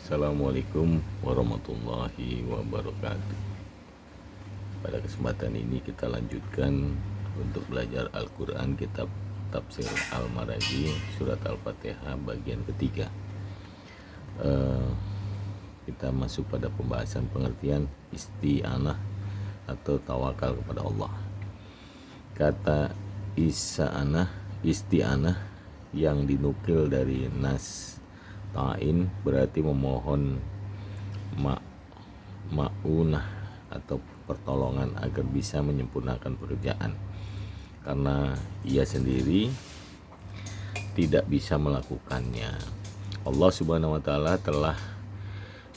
Assalamualaikum warahmatullahi wabarakatuh. Pada kesempatan ini kita lanjutkan untuk belajar Al-Quran, kitab Tafsir Al-Maraghi, surat Al-Fatihah bagian ketiga. Kita masuk pada pembahasan pengertian isti'anah atau tawakal kepada Allah. Kata isti'anah yang dinukil dari Nas Ta'in berarti memohon ma'unah atau pertolongan agar bisa menyempurnakan pekerjaan, karena ia sendiri tidak bisa melakukannya. Allah Subhanahu wa Ta'ala telah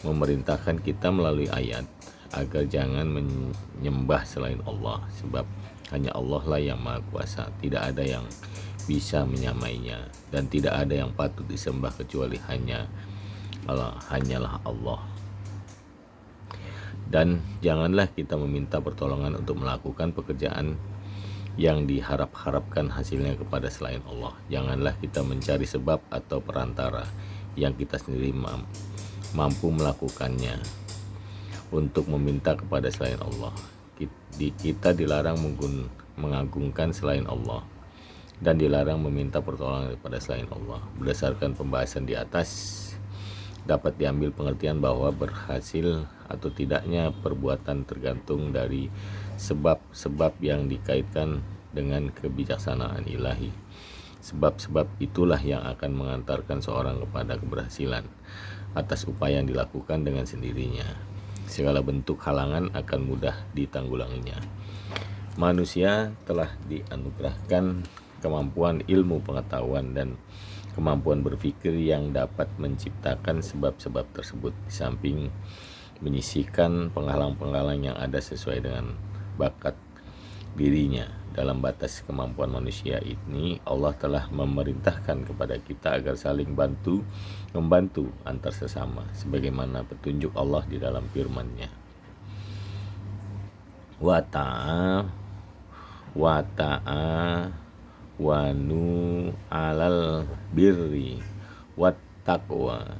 memerintahkan kita melalui ayat agar jangan menyembah selain Allah, sebab hanya Allah lah yang Maha Kuasa, tidak ada yang bisa menyamainya dan tidak ada yang patut disembah kecuali hanyalah Allah. Dan janganlah kita meminta pertolongan untuk melakukan pekerjaan yang diharap-harapkan hasilnya kepada selain Allah. Janganlah kita mencari sebab atau perantara yang kita sendiri mampu melakukannya untuk meminta kepada selain Allah. Kita dilarang mengagungkan selain Allah dan dilarang meminta pertolongan kepada selain Allah. Berdasarkan pembahasan di atas, dapat diambil pengertian bahwa berhasil atau tidaknya perbuatan tergantung dari sebab-sebab yang dikaitkan dengan kebijaksanaan ilahi. Sebab-sebab itulah yang akan mengantarkan seorang kepada keberhasilan atas upaya yang dilakukan dengan sendirinya. Segala bentuk halangan akan mudah ditanggulanginya. Manusia telah dianugerahkan kemampuan ilmu pengetahuan dan kemampuan berpikir yang dapat menciptakan sebab-sebab tersebut. Di samping menyisihkan penghalang-penghalang yang ada sesuai dengan bakat dirinya. Dalam batas kemampuan manusia ini, Allah telah memerintahkan kepada kita agar saling membantu antar sesama, sebagaimana petunjuk Allah di dalam firman-Nya. Wa ta'awanu 'alal birri wat taqwa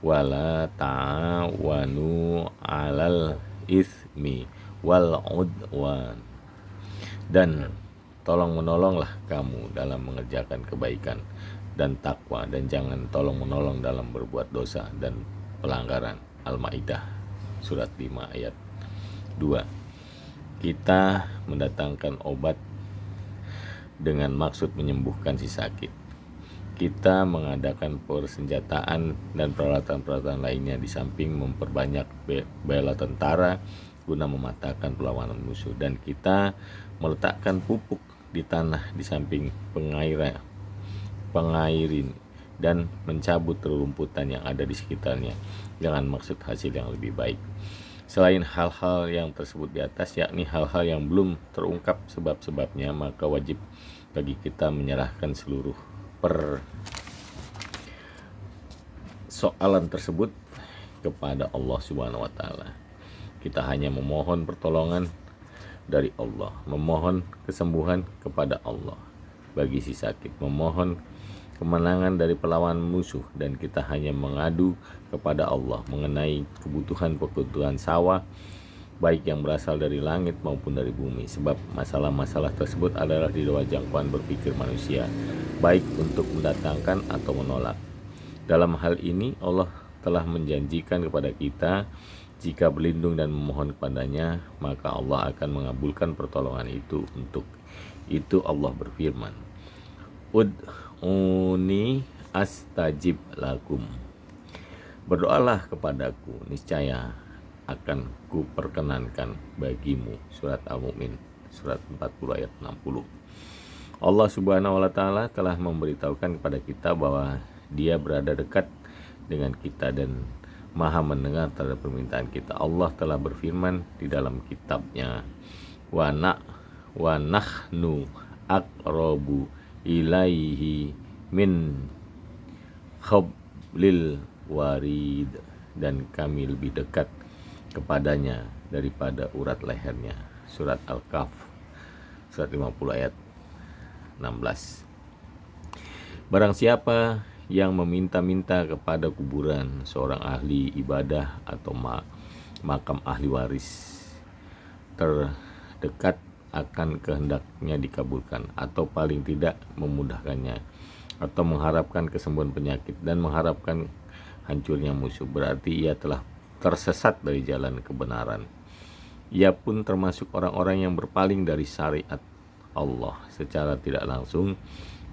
wala ta'awanu 'alal itsmi wal 'udwan. Dan tolong menolonglah kamu dalam mengerjakan kebaikan dan takwa, dan jangan tolong menolong dalam berbuat dosa dan pelanggaran. Al-Maidah surat 5 ayat 2. Kita mendatangkan obat dengan maksud menyembuhkan si sakit. Kita mengadakan persenjataan dan peralatan-peralatan lainnya di samping memperbanyak bela tentara guna mematahkan perlawanan musuh, dan kita meletakkan pupuk di tanah di samping pengairin dan mencabut rerumputan yang ada di sekitarnya dengan maksud hasil yang lebih baik. Selain hal-hal yang tersebut di atas, yakni hal-hal yang belum terungkap sebab-sebabnya, maka wajib bagi kita menyerahkan seluruh persoalan tersebut kepada Allah Subhanahu wa Ta'ala. Kita hanya memohon pertolongan dari Allah, memohon kesembuhan kepada Allah bagi si sakit, memohon kemenangan dari perlawanan musuh, dan kita hanya mengadu kepada Allah mengenai kebutuhan sawah, baik yang berasal dari langit maupun dari bumi, sebab masalah-masalah tersebut adalah di luar jangkauan berpikir manusia, baik untuk mendatangkan atau menolak. Dalam hal ini Allah telah menjanjikan kepada kita, jika berlindung dan memohon kepadanya, maka Allah akan mengabulkan pertolongan itu. Untuk itu Allah berfirman, Ud'uni astajib lakum. Berdoalah kepadaku, niscaya akan kuperkenankan bagimu. Surat Al-Mu'min surat 40 ayat 60. Allah Subhanahu wa Ta'ala telah memberitahukan kepada kita bahwa Dia berada dekat dengan kita dan Maha mendengar terhadap permintaan kita. Allah telah berfirman di dalam kitabnya, wa nahnu aqrabu ilaihi min hablil warid, dan kami lebih dekat kepadanya daripada urat lehernya. Surat Al-Kahf surat 50 ayat 16. Barang siapa yang meminta-minta kepada kuburan, seorang ahli ibadah atau makam ahli waris terdekat akan kehendaknya dikabulkan, atau paling tidak memudahkannya, atau mengharapkan kesembuhan penyakit dan mengharapkan hancurnya musuh, berarti ia telah tersesat dari jalan kebenaran. Ia pun termasuk orang-orang yang berpaling dari syariat Allah. Secara tidak langsung,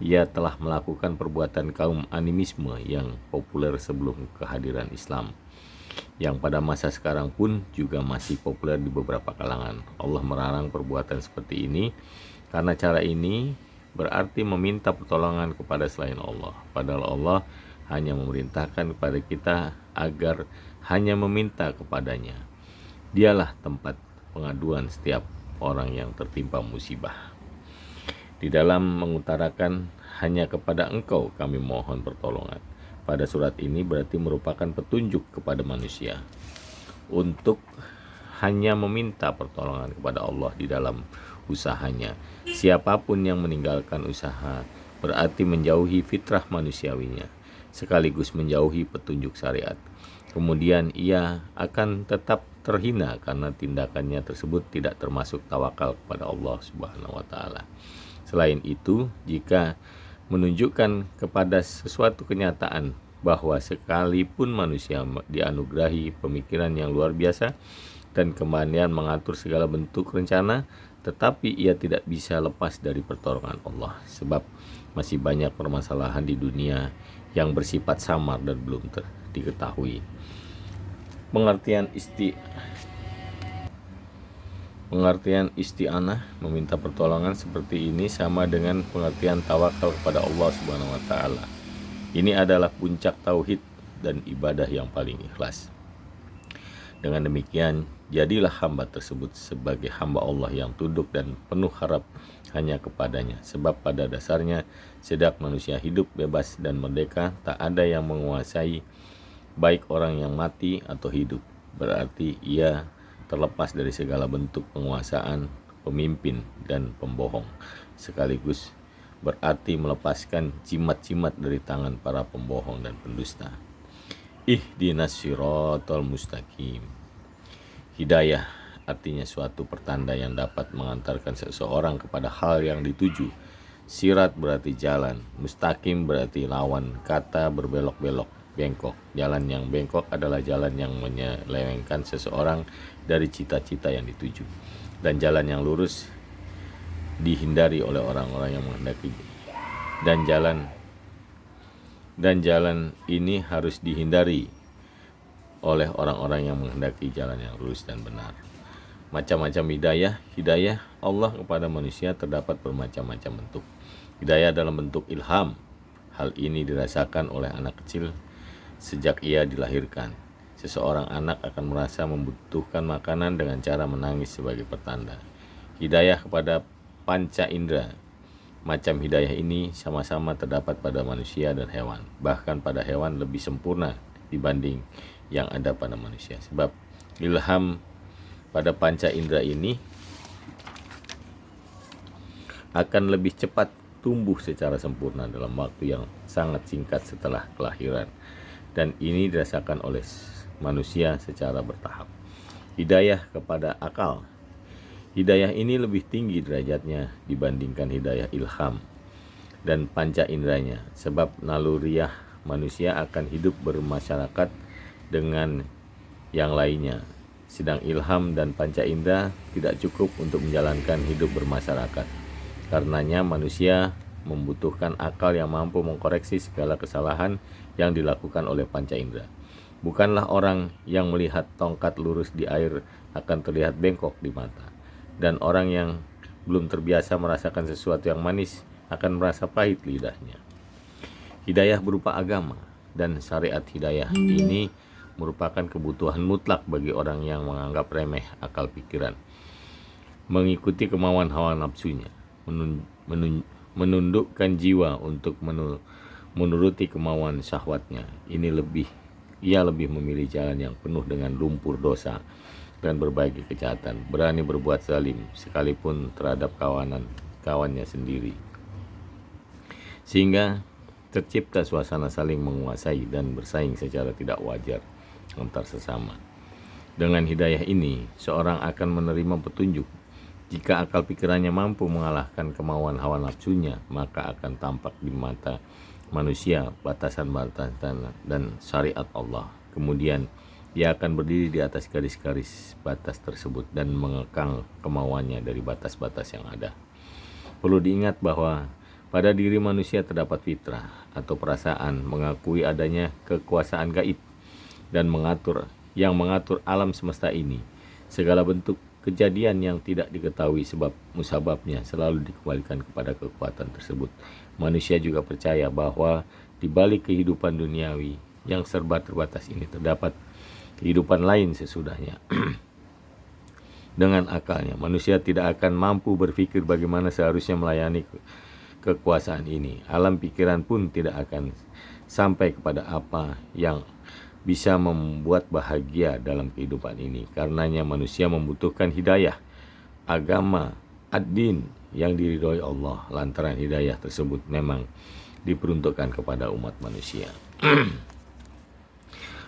ia telah melakukan perbuatan kaum animisme yang populer sebelum kehadiran Islam, yang pada masa sekarang pun juga masih populer di beberapa kalangan. Allah melarang perbuatan seperti ini karena cara ini berarti meminta pertolongan kepada selain Allah, padahal Allah hanya memerintahkan kepada kita agar hanya meminta kepadanya. Dialah tempat pengaduan setiap orang yang tertimpa musibah. Di dalam mengutarakan hanya kepada Engkau kami mohon pertolongan, pada surat ini berarti merupakan petunjuk kepada manusia untuk hanya meminta pertolongan kepada Allah di dalam usahanya. Siapapun yang meninggalkan usaha berarti menjauhi fitrah manusiawinya, sekaligus menjauhi petunjuk syariat. Kemudian ia akan tetap terhina karena tindakannya tersebut tidak termasuk tawakal kepada Allah Subhanahu wa taala. Selain itu, jika menunjukkan kepada sesuatu kenyataan bahwa sekalipun manusia dianugerahi pemikiran yang luar biasa dan kemandirian mengatur segala bentuk rencana, tetapi ia tidak bisa lepas dari pertolongan Allah, sebab masih banyak permasalahan di dunia yang bersifat samar dan belum diketahui. Pengertian isti'anah, meminta pertolongan seperti ini sama dengan pengertian tawakal kepada Allah Subhanahu wa taala. Ini adalah puncak tauhid dan ibadah yang paling ikhlas. Dengan demikian, jadilah hamba tersebut sebagai hamba Allah yang tunduk dan penuh harap hanya kepadanya, sebab pada dasarnya sejak manusia hidup bebas dan merdeka, tak ada yang menguasai baik orang yang mati atau hidup. Berarti ia terlepas dari segala bentuk penguasaan, pemimpin, dan pembohong, sekaligus berarti melepaskan jimat-jimat dari tangan para pembohong dan pendusta. Ihdinas siratal mustaqim. Hidayah artinya suatu pertanda yang dapat mengantarkan seseorang kepada hal yang dituju. Sirat berarti jalan, mustaqim berarti lawan kata berbelok-belok, bengkok. Jalan yang bengkok adalah jalan yang menyelewengkan seseorang dari cita-cita yang dituju, dan jalan yang lurus dihindari oleh orang-orang yang menghendaki, dan jalan ini harus dihindari oleh orang-orang yang menghendaki jalan yang lurus dan benar. Macam-macam hidayah Allah kepada manusia terdapat bermacam-macam bentuk. Hidayah dalam bentuk ilham. Hal ini dirasakan oleh anak kecil sejak ia dilahirkan. Seseorang anak akan merasa membutuhkan makanan dengan cara menangis sebagai pertanda. Hidayah kepada panca indera. Macam hidayah ini sama-sama terdapat pada manusia dan hewan. Bahkan pada hewan lebih sempurna dibanding yang ada pada manusia. Sebab ilham pada panca indera ini akan lebih cepat tumbuh secara sempurna dalam waktu yang sangat singkat setelah kelahiran. Dan ini dirasakan oleh manusia secara bertahap. Hidayah kepada akal. Hidayah ini lebih tinggi derajatnya dibandingkan hidayah ilham dan panca inderanya, sebab naluriah manusia akan hidup bermasyarakat dengan yang lainnya, sedang ilham dan panca indera tidak cukup untuk menjalankan hidup bermasyarakat. Karenanya manusia membutuhkan akal yang mampu mengkoreksi segala kesalahan yang dilakukan oleh panca indera. Bukanlah orang yang melihat tongkat lurus di air akan terlihat bengkok di mata, dan orang yang belum terbiasa merasakan sesuatu yang manis akan merasa pahit lidahnya. Hidayah berupa agama dan syariat hidayah ini merupakan kebutuhan mutlak bagi orang yang menganggap remeh akal pikiran, mengikuti kemauan hawa nafsunya, menundukkan jiwa untuk menuruti kemauan syahwatnya. Ia lebih memilih jalan yang penuh dengan lumpur dosa dan berbagai kejahatan, berani berbuat zalim sekalipun terhadap kawannya sendiri. Sehingga tercipta suasana saling menguasai dan bersaing secara tidak wajar antar sesama. Dengan hidayah ini, seorang akan menerima petunjuk. Jika akal pikirannya mampu mengalahkan kemauan hawa nafsunya, maka akan tampak di mata manusia batasan-batasan dan syariat Allah. Kemudian dia akan berdiri di atas garis-garis batas tersebut dan mengekang kemauannya dari batas-batas yang ada. Perlu diingat bahwa pada diri manusia terdapat fitrah atau perasaan mengakui adanya kekuasaan gaib dan yang mengatur alam semesta ini. Segala bentuk kejadian yang tidak diketahui sebab musababnya selalu dikembalikan kepada kekuatan tersebut. Manusia juga percaya bahwa di balik kehidupan duniawi yang serba terbatas ini terdapat kehidupan lain sesudahnya. Dengan akalnya, manusia tidak akan mampu berpikir bagaimana seharusnya melayani kekuasaan ini. Alam pikiran pun tidak akan sampai kepada apa yang bisa membuat bahagia dalam kehidupan ini. Karenanya manusia membutuhkan hidayah, agama, ad-din yang diridhoi Allah. Lantaran hidayah tersebut memang diperuntukkan kepada umat manusia.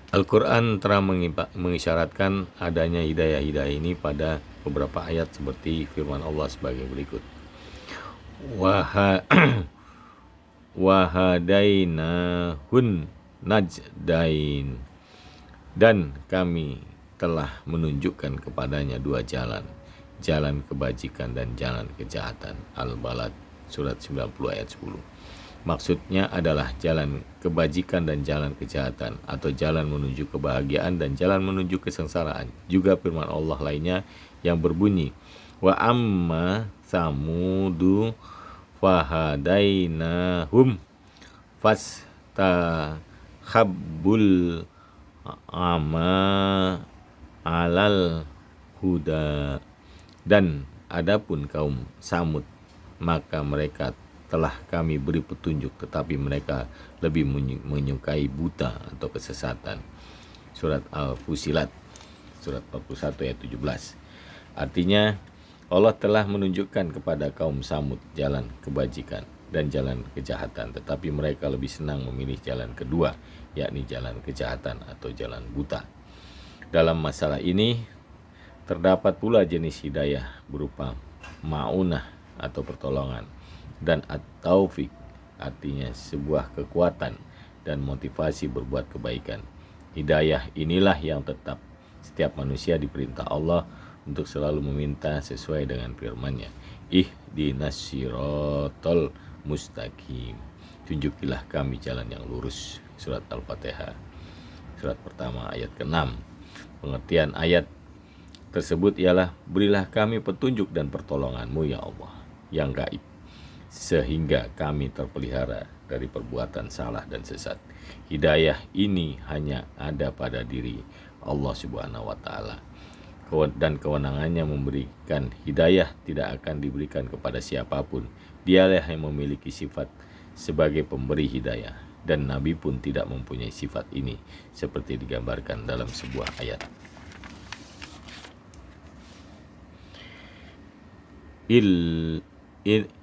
Al-Quran telah mengisyaratkan adanya hidayah-hidayah ini pada beberapa ayat seperti firman Allah sebagai berikut. Wahadainahun najdain, dan kami telah menunjukkan kepadanya dua jalan, jalan kebajikan dan jalan kejahatan. Al-Balad surat 90 ayat 10. Maksudnya adalah jalan kebajikan dan jalan kejahatan, atau jalan menuju kebahagiaan dan jalan menuju kesengsaraan. Juga firman Allah lainnya yang berbunyi, wa amma samudu fahadainahum fastahabbul ama alal huda. Dan adapun kaum Samud, maka mereka telah kami beri petunjuk, tetapi mereka lebih menyukai buta atau kesesatan. Surat Al-Fusilat surat 41 ayat 17. Artinya Allah telah menunjukkan kepada kaum Samud jalan kebajikan dan jalan kejahatan, tetapi mereka lebih senang memilih jalan kedua, yakni jalan kejahatan atau jalan buta. Dalam masalah ini terdapat pula jenis hidayah berupa ma'unah atau pertolongan, dan at-taufik artinya sebuah kekuatan dan motivasi berbuat kebaikan. Hidayah inilah yang tetap setiap manusia diperintah Allah untuk selalu meminta sesuai dengan firman-Nya. Ihdinas siratal mustaqim. Tunjukilah kami jalan yang lurus. Surat Al-Fatihah. Surat pertama ayat ke-6. Pengertian ayat tersebut ialah, berilah kami petunjuk dan pertolongan-Mu ya Allah yang gaib, sehingga kami terpelihara dari perbuatan salah dan sesat. Hidayah ini hanya ada pada diri Allah Subhanahu wa Ta'ala, dan kewenangannya memberikan hidayah tidak akan diberikan kepada siapapun. Dialah yang memiliki sifat sebagai pemberi hidayah, dan Nabi pun tidak mempunyai sifat ini seperti digambarkan dalam sebuah ayat.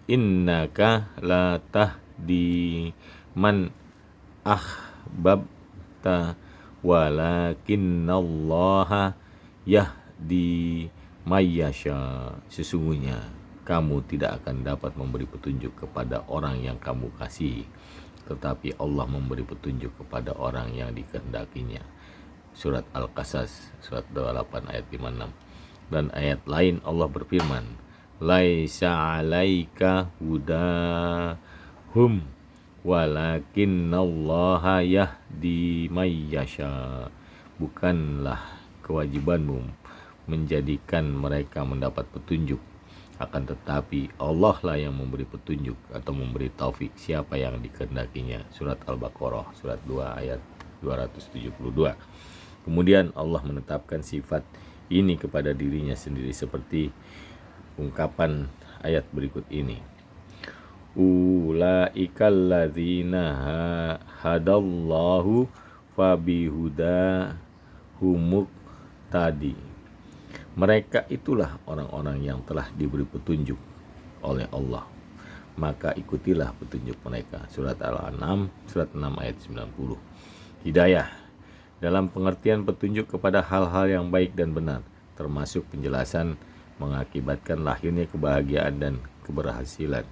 Innaka la tahdi man ahbabta walakinallaha yahdi mayyasha. Sesungguhnya kamu tidak akan dapat memberi petunjuk kepada orang yang kamu kasihi, tetapi Allah memberi petunjuk kepada orang yang dikehendakinya. Surat Al-Qasas surat 28 ayat 56. Dan ayat lain Allah berfirman, laisa alaika hudahum walakinallaha yahdi mayyasha. Bukanlah kewajibanmu menjadikan mereka mendapat petunjuk, akan tetapi Allah lah yang memberi petunjuk atau memberi taufik siapa yang dikehendakinya. Surat Al-Baqarah surat 2 ayat 272. Kemudian Allah menetapkan sifat ini kepada dirinya sendiri seperti ungkapan ayat berikut ini, ulaikal ladzina hadallahu fabihudahumuk tadi. Mereka itulah orang-orang yang telah diberi petunjuk oleh Allah, maka ikutilah petunjuk mereka. Surat Al-An'am surat 6 ayat 90. Hidayah dalam pengertian petunjuk kepada hal-hal yang baik dan benar, termasuk penjelasan mengakibatkan lahirnya kebahagiaan dan keberhasilan.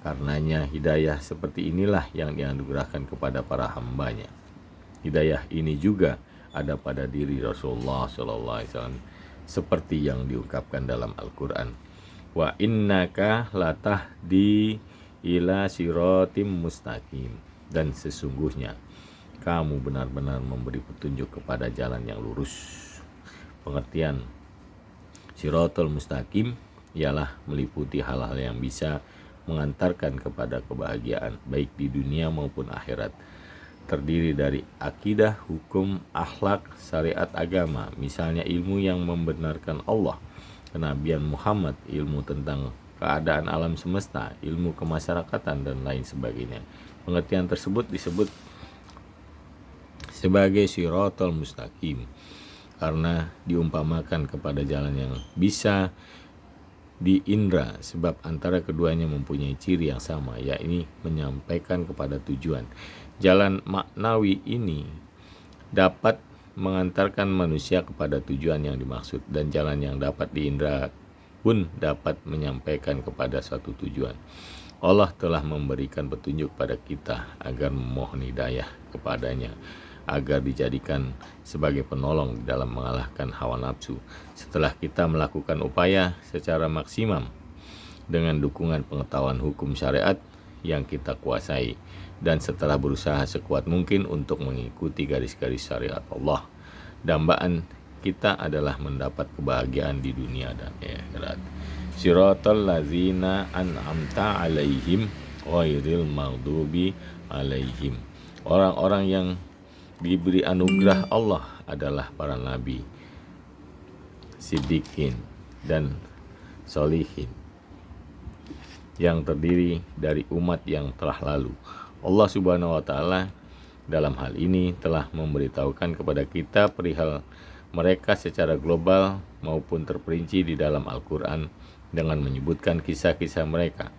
Karenanya hidayah seperti inilah yang dianugerahkan kepada para hambanya. Hidayah ini juga ada pada diri Rasulullah SAW, seperti yang diungkapkan dalam Al-Quran. Wa innaka latahdi ila siratim mustaqim. Dan sesungguhnya kamu benar-benar memberi petunjuk kepada jalan yang lurus. Pengertian siratul mustaqim ialah meliputi hal-hal yang bisa mengantarkan kepada kebahagiaan baik di dunia maupun akhirat. Terdiri dari akidah, hukum, akhlak, syariat agama, misalnya ilmu yang membenarkan Allah, kenabian Muhammad, ilmu tentang keadaan alam semesta, ilmu kemasyarakatan, dan lain sebagainya. Pengertian tersebut disebut sebagai siratal mustaqim karena diumpamakan kepada jalan yang bisa diindra, sebab antara keduanya mempunyai ciri yang sama, yakni menyampaikan kepada tujuan. Jalan maknawi ini dapat mengantarkan manusia kepada tujuan yang dimaksud, dan jalan yang dapat diindra pun dapat menyampaikan kepada suatu tujuan. Allah telah memberikan petunjuk pada kita agar memohon hidayah kepadanya, agar dijadikan sebagai penolong dalam mengalahkan hawa nafsu. Setelah kita melakukan upaya secara maksimum dengan dukungan pengetahuan hukum syariat yang kita kuasai, dan setelah berusaha sekuat mungkin untuk mengikuti garis-garis syariat Allah, dambaan kita adalah mendapat kebahagiaan di dunia dan akhirat. Siratal ladzina an'amta alaihim ghairil maghdubi alaihim. Orang-orang yang diberi anugerah Allah adalah para nabi, siddiqin, dan solihin yang terdiri dari umat yang telah lalu. Allah Subhanahu wa Ta'ala dalam hal ini telah memberitahukan kepada kita perihal mereka secara global maupun terperinci di dalam Al-Quran dengan menyebutkan kisah-kisah mereka.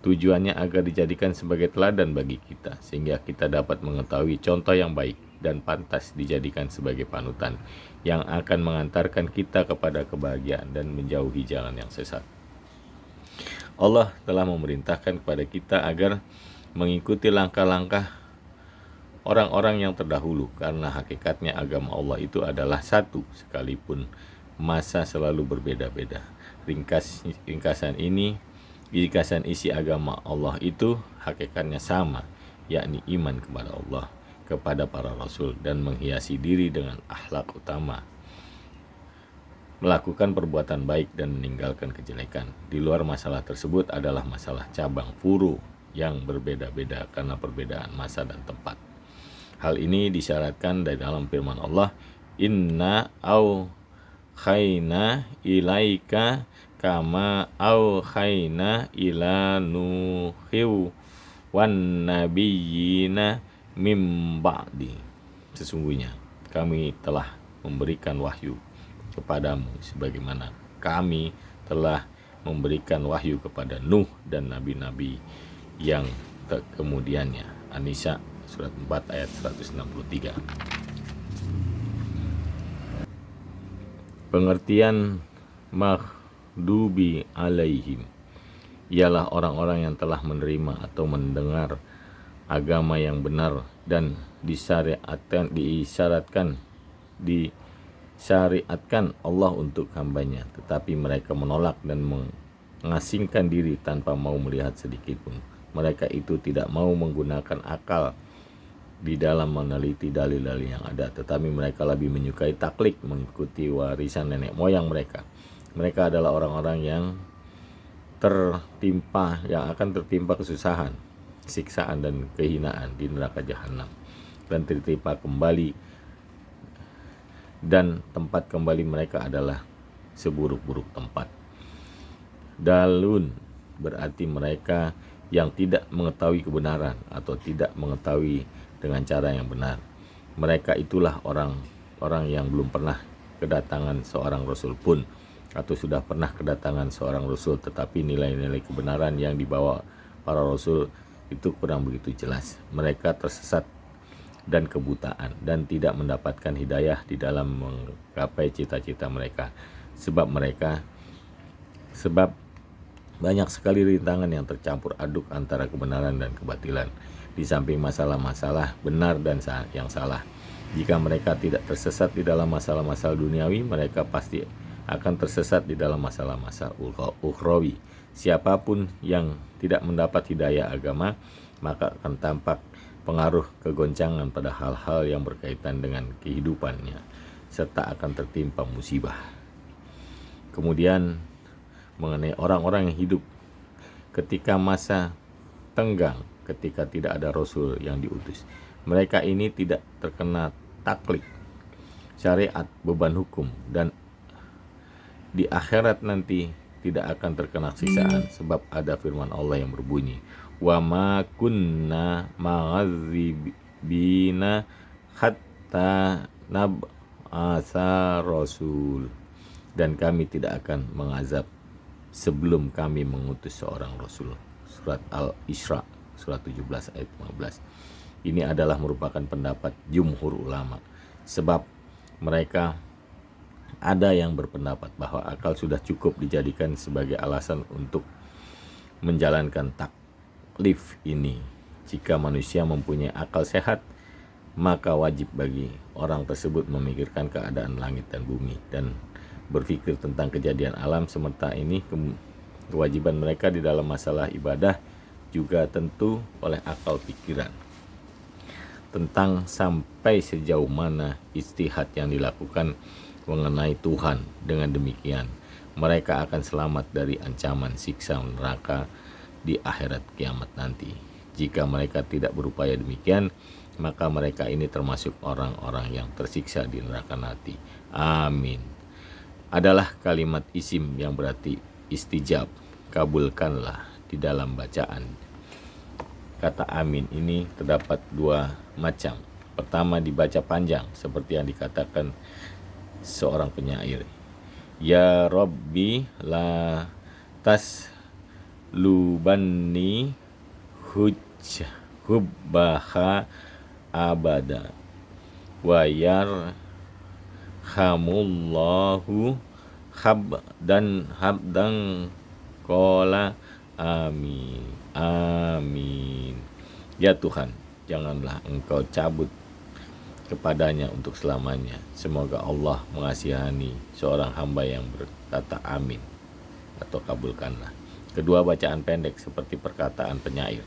Tujuannya agar dijadikan sebagai teladan bagi kita, sehingga kita dapat mengetahui contoh yang baik dan pantas dijadikan sebagai panutan yang akan mengantarkan kita kepada kebahagiaan dan menjauhi jalan yang sesat. Allah telah memerintahkan kepada kita agar mengikuti langkah-langkah orang-orang yang terdahulu, karena hakikatnya agama Allah itu adalah satu, sekalipun masa selalu berbeda-beda. Ringkasan isi agama Allah itu hakikatnya sama, yakni iman kepada Allah, kepada para rasul, dan menghiasi diri dengan akhlak utama, melakukan perbuatan baik dan meninggalkan kejelekan. Di luar masalah tersebut adalah masalah cabang furu yang berbeda-beda karena perbedaan masa dan tempat. Hal ini disyaratkan dari dalam firman Allah, inna au khayna ilaika kama au khayna ila nuhiw wan nabiyyina mim ba'di. Sesungguhnya kami telah memberikan wahyu kepadamu sebagaimana kami telah memberikan wahyu kepada Nuh dan nabi-nabi yang kemudiannya. An-Nisa surat 4 ayat 163. Pengertian maghdubi alaihim ialah orang-orang yang telah menerima atau mendengar agama yang benar dan disyaratkan Allah untuk hambanya, tetapi mereka menolak dan mengasingkan diri tanpa mau melihat sedikit pun. Mereka itu tidak mau menggunakan akal di dalam meneliti dalil-dalil yang ada, tetapi mereka lebih menyukai taklid, mengikuti warisan nenek moyang mereka. Mereka adalah orang-orang yang akan tertimpa kesusahan, siksaan, dan kehinaan di neraka jahanam, dan tertimpa kembali, dan tempat kembali mereka adalah seburuk-buruk tempat. Dalun berarti mereka yang tidak mengetahui kebenaran atau tidak mengetahui dengan cara yang benar. Mereka itulah orang-orang yang belum pernah kedatangan seorang rasul pun, atau sudah pernah kedatangan seorang rasul tetapi nilai-nilai kebenaran yang dibawa para rasul itu kurang begitu jelas. Mereka tersesat dan kebutaan dan tidak mendapatkan hidayah di dalam menggapai cita-cita mereka. Sebab banyak sekali rintangan yang tercampur aduk antara kebenaran dan kebatilan. Di samping masalah-masalah benar dan yang salah. Jika mereka tidak tersesat di dalam masalah-masalah duniawi, mereka pasti akan tersesat di dalam masalah-masalah ukhrawi. Siapapun yang tidak mendapat hidayah agama, maka akan tampak pengaruh kegoncangan pada hal-hal yang berkaitan dengan kehidupannya, serta akan tertimpa musibah. Kemudian mengenai orang-orang yang hidup ketika masa tenggang, ketika tidak ada rasul yang diutus, mereka ini tidak terkena taklid syariat, beban hukum, dan di akhirat nanti tidak akan terkena siksaan, sebab ada firman Allah yang berbunyi, wa ma kunna ma'adzibina hatta nab'asa rasul, dan kami tidak akan mengazab sebelum kami mengutus seorang rasul. Surat Al-Isra surat 17 ayat 15. Ini adalah merupakan pendapat jumhur ulama, sebab mereka ada yang berpendapat bahwa akal sudah cukup dijadikan sebagai alasan untuk menjalankan taklif ini. Jika manusia mempunyai akal sehat, maka wajib bagi orang tersebut memikirkan keadaan langit dan bumi dan berpikir tentang kejadian alam semesta ini. Kewajiban mereka di dalam masalah ibadah juga tentu oleh akal pikiran tentang sampai sejauh mana ijtihad yang dilakukan mengenai Tuhan. Dengan demikian mereka akan selamat dari ancaman siksa neraka di akhirat kiamat nanti. Jika mereka tidak berupaya demikian, maka mereka ini termasuk orang-orang yang tersiksa di neraka nanti. Amin adalah kalimat isim yang berarti istijab, kabulkanlah. Di dalam bacaan kata amin ini terdapat dua macam. Pertama, dibaca panjang seperti yang dikatakan seorang penyair, ya Rabbi la taslubanni hubbaha abada wa yarhamullahu habdan qala amin. Amin. Ya Tuhan, janganlah Engkau cabut kepadanya untuk selamanya. Semoga Allah mengasihani seorang hamba yang berkata amin atau kabulkanlah. Kedua bacaan pendek seperti perkataan penyair.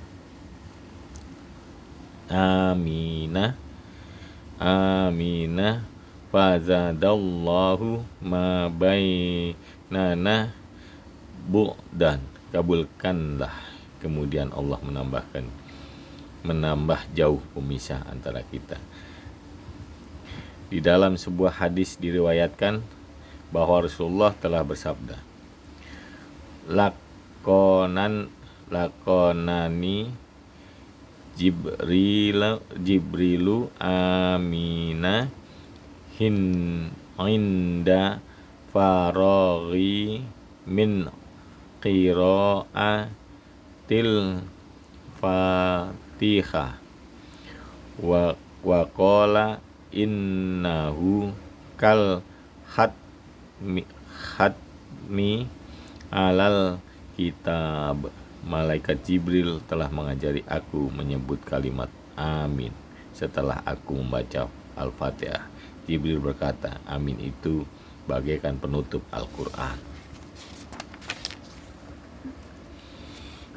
Aminah, aminah, fazadallahu ma bainana bu'dan. Kabulkanlah. Kemudian Allah menambah jauh pemisah antara kita. Di dalam sebuah hadis diriwayatkan bahwa Rasulullah telah bersabda, lakonani Jibrilu amina inda faraghi min qira'atil Fatihah wa qala innahu kal hatmi alal kitab. Malaikat Jibril telah mengajari aku menyebut kalimat amin setelah aku membaca Al-Fatihah. Jibril berkata, amin itu bagaikan penutup Al-Quran.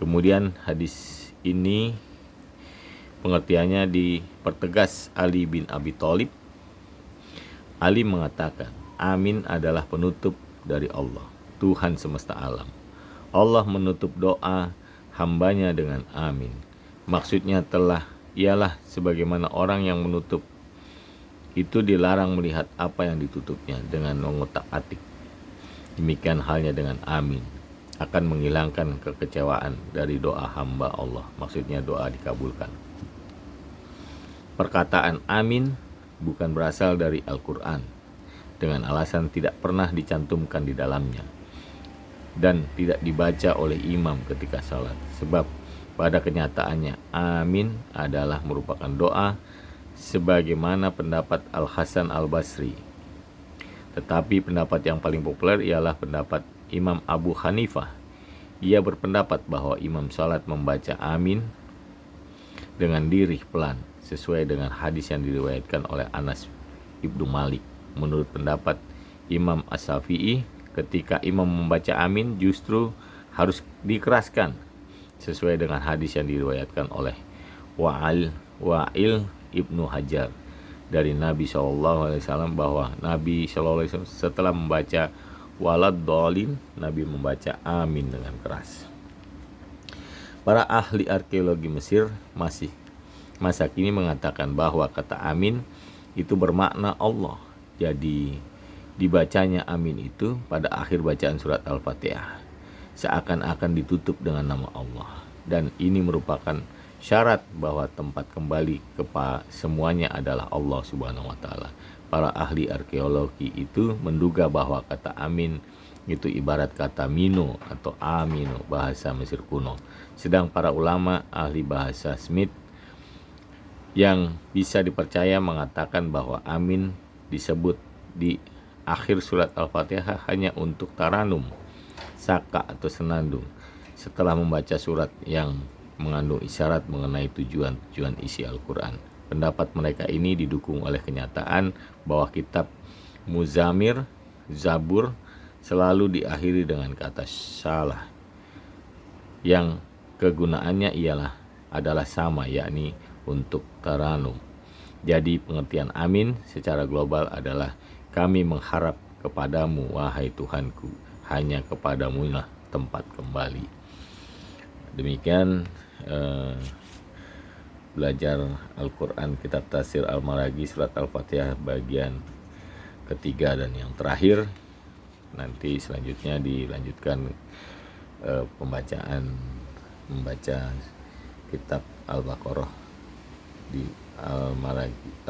Kemudian hadis ini pengertiannya dipertegas Ali bin Abi Thalib. Ali mengatakan, amin adalah penutup dari Allah, Tuhan semesta alam. Allah menutup doa hambanya dengan amin. Maksudnya ialah sebagaimana orang yang menutup itu dilarang melihat apa yang ditutupnya dengan mengutak-atik. Demikian halnya dengan amin, akan menghilangkan kekecewaan dari doa hamba Allah. Maksudnya doa dikabulkan. Perkataan amin bukan berasal dari Al-Quran dengan alasan tidak pernah dicantumkan di dalamnya dan tidak dibaca oleh imam ketika salat, sebab Pada kenyataannya, amin adalah merupakan doa sebagaimana pendapat Al-Hasan Al-Basri. Tetapi pendapat yang paling populer ialah pendapat Imam Abu Hanifah. Ia berpendapat bahwa imam salat membaca amin dengan lirih pelan sesuai dengan hadis yang diriwayatkan oleh Anas Ibnu Malik. Menurut pendapat Imam As-Syafi'i, ketika imam membaca amin justru harus dikeraskan sesuai dengan hadis yang diriwayatkan oleh Wa'il Ibnu Hajar dari Nabi SAW bahwa Nabi SAW setelah membaca walad dolin, Nabi membaca amin dengan keras. Para ahli arkeologi Mesir masa kini mengatakan bahwa kata amin itu bermakna Allah. Jadi dibacanya amin itu pada akhir bacaan surat Al-Fatihah seakan-akan ditutup dengan nama Allah, dan ini merupakan syarat bahwa tempat kembali semuanya adalah Allah Subhanahu wa taala. Para ahli arkeologi itu menduga bahwa kata amin itu ibarat kata mino atau amino bahasa Mesir kuno. Sedang para ulama ahli bahasa Smith yang bisa dipercaya mengatakan bahwa amin disebut di akhir surat Al-Fatihah hanya untuk taranum, saka atau senandung setelah membaca surat yang mengandung isyarat mengenai tujuan isi Al-Quran. Pendapat mereka ini didukung oleh kenyataan bahwa kitab Muzamir, Zabur selalu diakhiri dengan kata salah yang kegunaannya adalah sama, yakni untuk taranum. Jadi pengertian amin secara global adalah kami mengharap kepadamu wahai Tuhanku, hanya kepadamu lah tempat kembali. Demikian belajar Al-Quran kitab Tafsir Al-Maraghi surat Al-Fatihah bagian ketiga dan yang terakhir. Nanti selanjutnya dilanjutkan membaca kitab Al-Baqarah di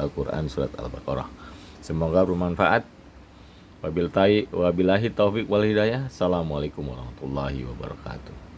Al-Quran surat Al-Baqarah. Semoga bermanfaat. Wabillahi taufik wal hidayah. Assalamualaikum warahmatullahi wabarakatuh.